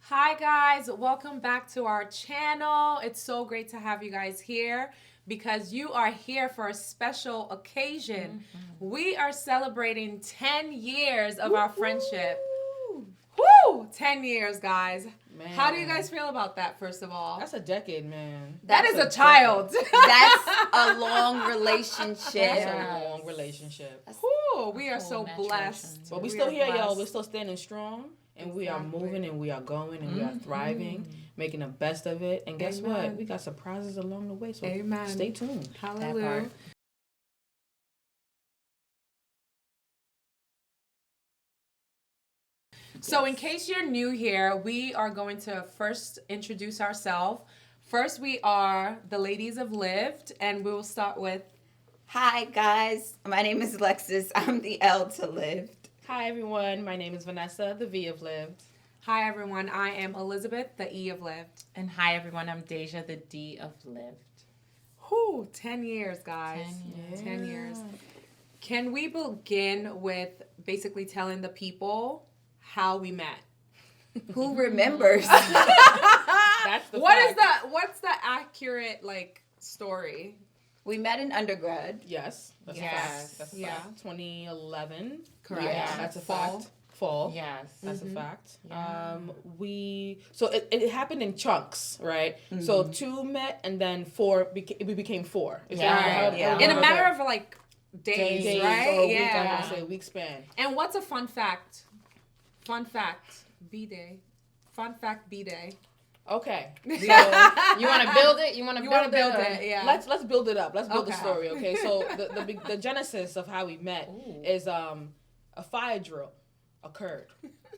Hi guys, welcome back to our channel. It's so great to have you guys here because you are here for a special occasion. We are celebrating 10 years of our friendship. Woo! 10 years, guys. Man. How do you guys feel about that, first of all? That's a decade, man. That is a child. That's a long relationship. That's a long relationship. Woo, we are so blessed. But we We still are here, y'all. blessed. We're still standing strong. And we are Exactly. moving and we are going and we are thriving, making the best of it. And guess what? Amen. We got surprises along the way. So Amen. stay tuned. Hallelujah. So in case you're new here, we are going to first introduce ourselves. First, we are the ladies of Lived, and we will start with... Hi, guys. My name is Lexis. I'm the L to Lived. Hi, everyone. My name is Vanessa, the V of Lived. Hi, everyone. I am Elizabeth, the E of Lived. And hi, everyone. I'm Dazia, the D of Lived. Whew, 10 years, guys. 10 years. 10 years. Can we begin with basically telling the people how we met? Who remembers? That's the fact. What's the accurate, story? We met in undergrad. Yes. That's Yes. a fact. That's a Yeah. fact. 2011. Correct. Yeah, that's a Fall. fact. Fall. Yes. That's a fact. Yeah. So it happened in chunks, right? So two met, and then we became four. Is Yeah. that how- Yeah. In a okay. matter of days, Days right? or a week, Yeah. I'm gonna say a week span. And what's a fun fact? Fun fact, B-Day. Fun fact, B-Day. Okay. So You want to build it? You want to You build, want to build or- it, yeah. let's build it up. Let's build the Okay. story. Okay. So the genesis of how we met is a fire drill occurred,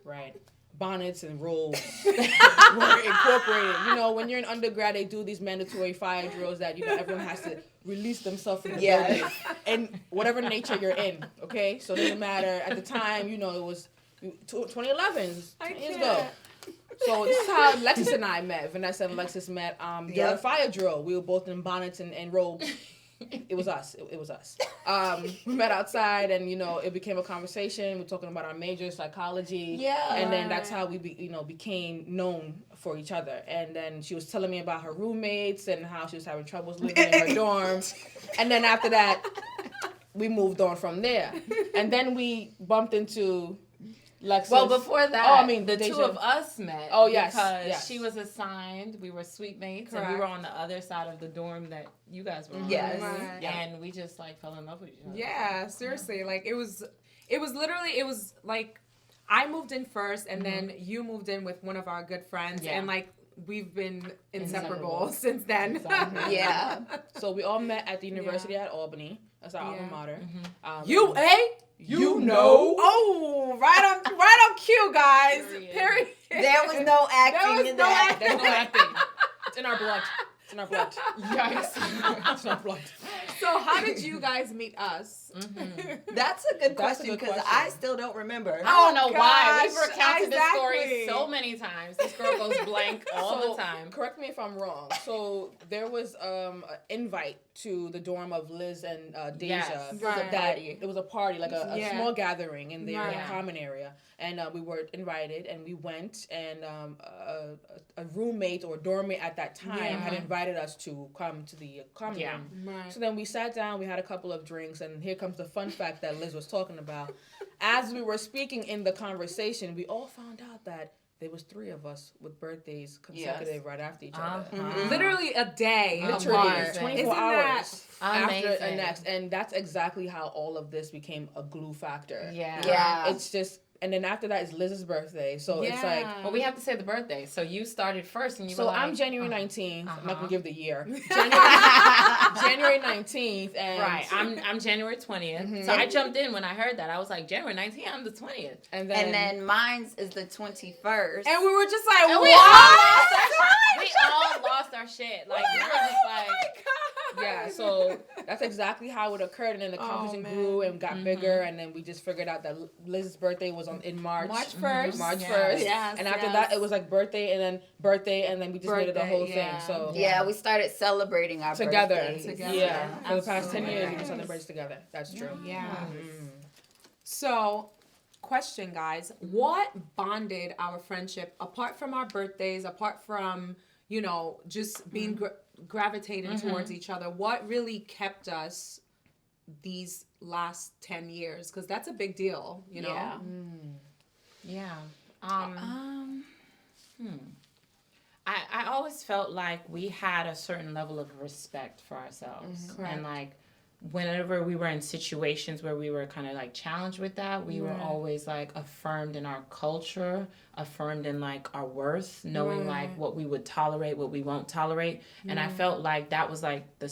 right? Bonnets and robes were incorporated. You know, when you're in undergrad, they do these mandatory fire drills that everyone has to release themselves from the Yes. building in whatever nature you're in. Okay, so it doesn't matter at the time. It was 2011, 20 years ago. can't. So this is how Lexis and I met. Vanessa and Lexis met during a Yep. fire drill. We were both in bonnets and robes. It was us. It was us. We met outside, and it became a conversation. We're talking about our major, psychology. Yeah. And then that's how we became known for each other. And then she was telling me about her roommates and how she was having troubles living in her dorm. And then after that, we moved on from there. And then we bumped into Lexis. Well, before that, Oh, I mean, the Deja. two of us met. Oh, yes, Because yes. she was assigned, we were suite mates, and we Correct. were on the other side of the dorm that you guys were on. Yes. Right. And we just fell in love with each other. Yeah, seriously. It was literally, I moved in first, and then you moved in with one of our good friends, Yeah. and we've been inseparable Inseparable. since then. Exactly. Yeah. So we all met at the University at Albany. That's our Yeah. alma mater. You know. Oh, right on cue, guys. Period. There was no acting in that. There's no acting. It's in our blood. It's in our blood. Yikes. It's in our blood. So how did you guys meet us? That's a good That's a question good because question. I still don't remember. I don't know why. gosh, We've recounted this exactly. story so many times. This girl goes blank all So, the time. Correct me if I'm wrong. So there was an invite to the dorm of Liz and Dazia. Yes. Right. That it was a party, like a Yeah. small gathering in their Right. common area, and we were invited, and we went, and a roommate or dormmate at that time Yeah. had invited us to come to the common Yeah. room. Right. So then we sat down, we had a couple of drinks, and here comes the fun fact that Liz was talking about. As we were speaking in the conversation, we all found out that there was 3 of us with birthdays consecutive right after each other. Literally a day. Literally, apart. 24 Isn't hours after the Amazing. next. And that's exactly how all of this became a glue factor. Yeah. Yeah. It's just, and then after that is Liz's birthday. So it's like, Yeah. Well, we have to say the birthday. So you started first, and you so were like, I'm January 19th. I'm not going to give the year. January 19th. And Right, I'm January 20th. So I jumped in when I heard that. I was like, January 19th, I'm the 20th. And then, And then mine's is the 21st. And we were just like, And what? we all lost our shit. Like, we were just like, yeah, so that's exactly how it occurred. And then the conversation man. grew and got bigger. And then we just figured out that Liz's birthday was in March. March 1st. March Yes. 1st. Yes, And after yes. that, it was like birthday, and then we just made it a whole Birthday, yeah. thing. So yeah, we started celebrating our together. birthdays. Together. Yeah, for the past 10 Absolutely. years, we've been celebrating together. That's true. Yeah. So, question, guys. What bonded our friendship apart from our birthdays, apart from, just being gravitating towards each other? What really kept us these last 10 years? Because that's a big deal, Yeah. Yeah. I always felt like we had a certain level of respect for ourselves. And like whenever we were in situations where we were kind of like challenged with that, we were always like affirmed in our culture, affirmed in like our worth, knowing like what we would tolerate, what we won't tolerate. And I felt like that was like the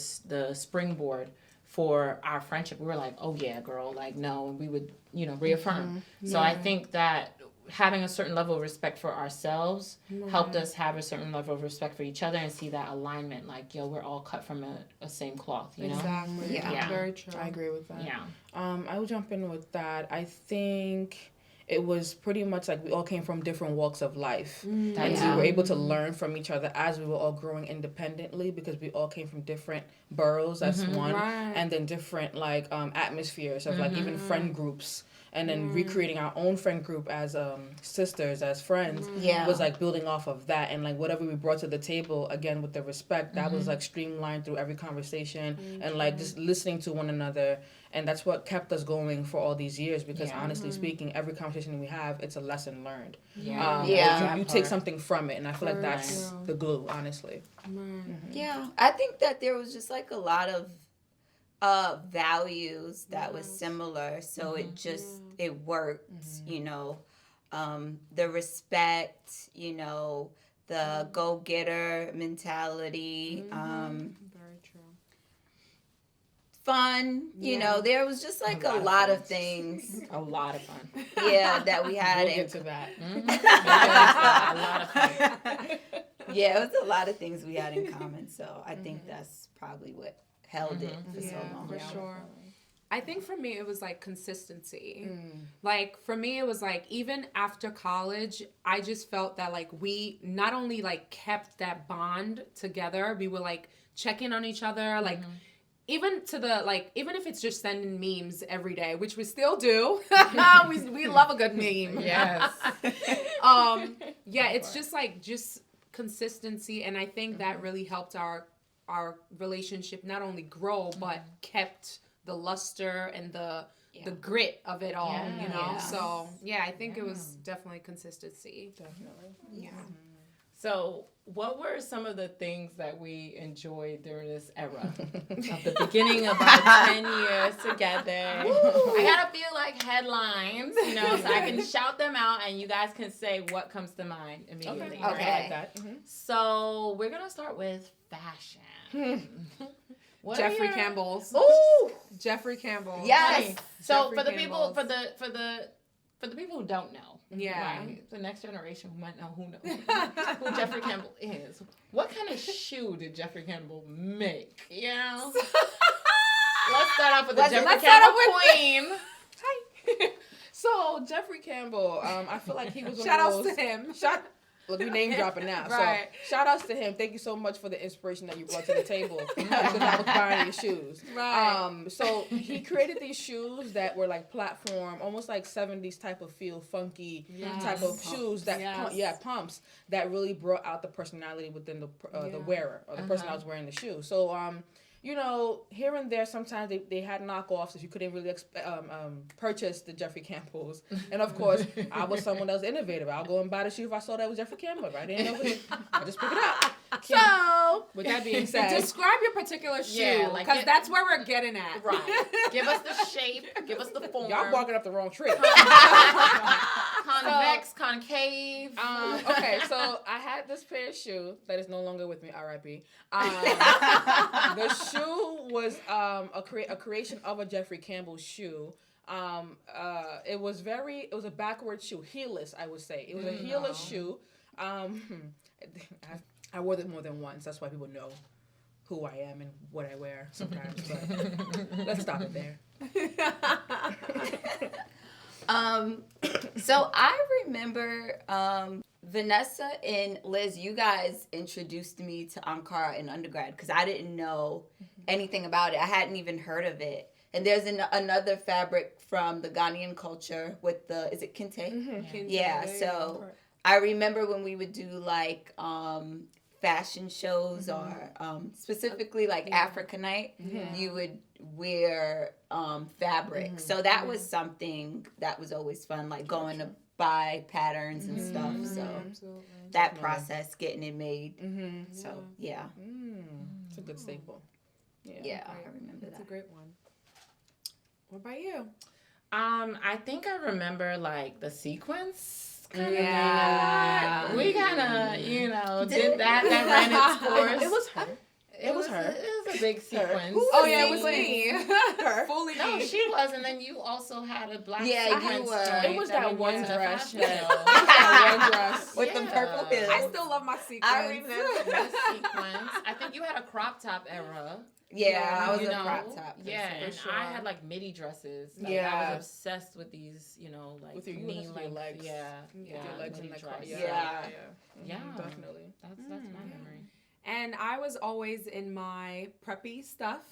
springboard for our friendship. We were like, oh yeah, girl, like no, and we would, reaffirm. So I think that having a certain level of respect for ourselves helped us have a certain level of respect for each other and see that alignment, like, we're all cut from a same cloth, you know? Exactly. Yeah. Very true. I agree with that. Yeah. I will jump in with that. I think it was pretty much like we all came from different walks of life. And we were able to learn from each other as we were all growing independently, because we all came from different boroughs, that's one. Right. And then different like atmospheres of like even friend groups. And then recreating our own friend group as sisters, as friends, was like building off of that. And like whatever we brought to the table, again, with the respect, that was like streamlined through every conversation and like just listening to one another. And that's what kept us going for all these years, because honestly speaking, every conversation we have, it's a lesson learned. You take something from it. And I feel like that's the glue, honestly. Yeah, I think that there was just like a lot of values that was similar, so it worked, the respect, the go-getter mentality, Very true. fun, there was just like a lot of things, A lot of fun. that we had. We'll get to that. A lot of fun. Yeah, it was a lot of things we had in common, so I think that's probably what held it for so long. For sure. I think for me it was like consistency. Like for me it was like even after college, I just felt that like we not only like kept that bond together, we were like checking on each other, like even to the like even if it's just sending memes every day, which we still do. we love a good meme. Yes. It's just like consistency, and I think that really helped our relationship not only grow but kept the luster and the grit of it all, so I think it was definitely consistency. Definitely. So what were some of the things that we enjoyed during this era of the beginning of our 10 years together? I got a few like headlines, so I can shout them out and you guys can say what comes to mind immediately. Okay. Right? I like that. So we're gonna start with fashion. What Jeffrey are your- Campbell's. Ooh, Jeffery Campbell. Yes. So Jeffrey for the people, Campbell's. for the people who don't know, right, the next generation who might know who Jeffrey Campbell is. What kind of shoe did Jeffrey Campbell make? Let's start off with the Jeffrey Campbell queen. So Jeffrey Campbell, I feel like he was one Shout of outs those. to him. Look, we name dropping now. Right. So shout outs to him. Thank you so much for the inspiration that you brought to the table, because I was buying your shoes. Right. So he created these shoes that were like platform, almost like 70s type of feel, funky type of shoes that pumps that really brought out the personality within the wearer or the person that was wearing the shoe. So here and there, sometimes they had knockoffs if you couldn't really purchase the Jeffrey Campbells. And of course, I was someone that was innovative. I'll go and buy the shoe if I saw that was Jeffrey Campbell. Right? I didn't know I just pick it up. So, with that being said, describe your particular shoe, because that's where we're getting at. Right. Give us the shape. Give us the form. Y'all barking up the wrong tree. Convex, concave. Okay, so I had this pair of shoe that is no longer with me, R.I.P. The shoe was a creation of a Jeffrey Campbell shoe. It was a backward shoe, heelless, I would say. It was a heelless shoe. I wore it more than once. That's why people know who I am and what I wear sometimes. But let's stop it there. So I remember Vanessa and Liz, you guys introduced me to Ankara in undergrad because I didn't know anything about it. I hadn't even heard of it. And there's another fabric from the Ghanaian culture with is it kente? Kente, Yeah, so I remember when we would do like fashion shows or specifically like Africanite, you would wear fabric. So that was something that was always fun, like going to buy patterns and stuff. So that process, getting it made. So yeah. It's a good staple. Yeah, I remember That's that. a great one. What about you? I think I remember like the sequence kind of Yeah. thing a lot. We kind of, did that ran its course. It was her. It was a big sequence. Oh yeah, it was me. Her. Fully No, me. she was, and then you also had a black Yeah, you sequence were. joint It was that we one went to the dress. fashion Yeah. show. That one dress. With the purple heels. I still love my sequence. I remember. The sequence. I think you had a crop top era. Yeah, I was you a know, crop top. Yeah, person. and sure. I had like midi dresses. Like, I Yeah. was obsessed with these, like With your knee with your length. legs. Yeah, With yeah, your legs in midi the crop. dress. Yeah. Yeah. Definitely. That's my memory. And I was always in my preppy stuff,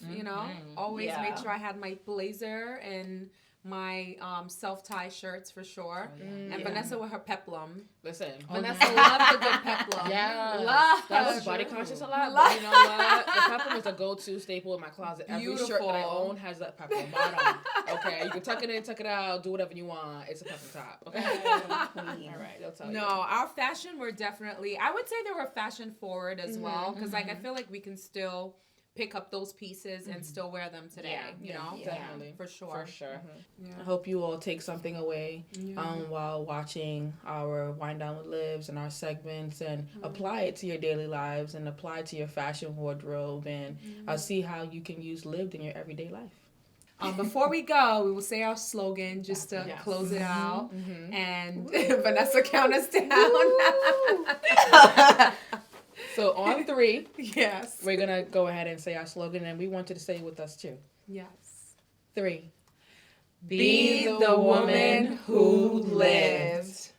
Always Yeah. make sure I had my blazer and my self-tie shirts for sure. And Vanessa with her peplum. Listen. Vanessa loved a good peplum. Yeah. Love. I was body conscious a lot, but you know what? The peplum is a go-to staple in my closet. Every shirt that I Beautiful. own has that peplum bottom. Okay, you can tuck it in, tuck it out, do whatever you want. It's a peplum top. Okay. All right, they'll tell you. No, our fashion were definitely, I would say they were fashion forward as well. Because I feel like we can still pick up those pieces and still wear them today, you know? Yeah. Definitely. For sure. For sure. I hope you all take something away while watching our Wind Down with Livs and our segments and apply it to your daily lives and apply it to your fashion wardrobe and see how you can use lived in your everyday life. Before we go, we will say our slogan just to close it out. And Vanessa, count us down. So on 3, Yes. we're going to go ahead and say our slogan, and we want you to say it with us too. Yes. 3. Be the woman who lived.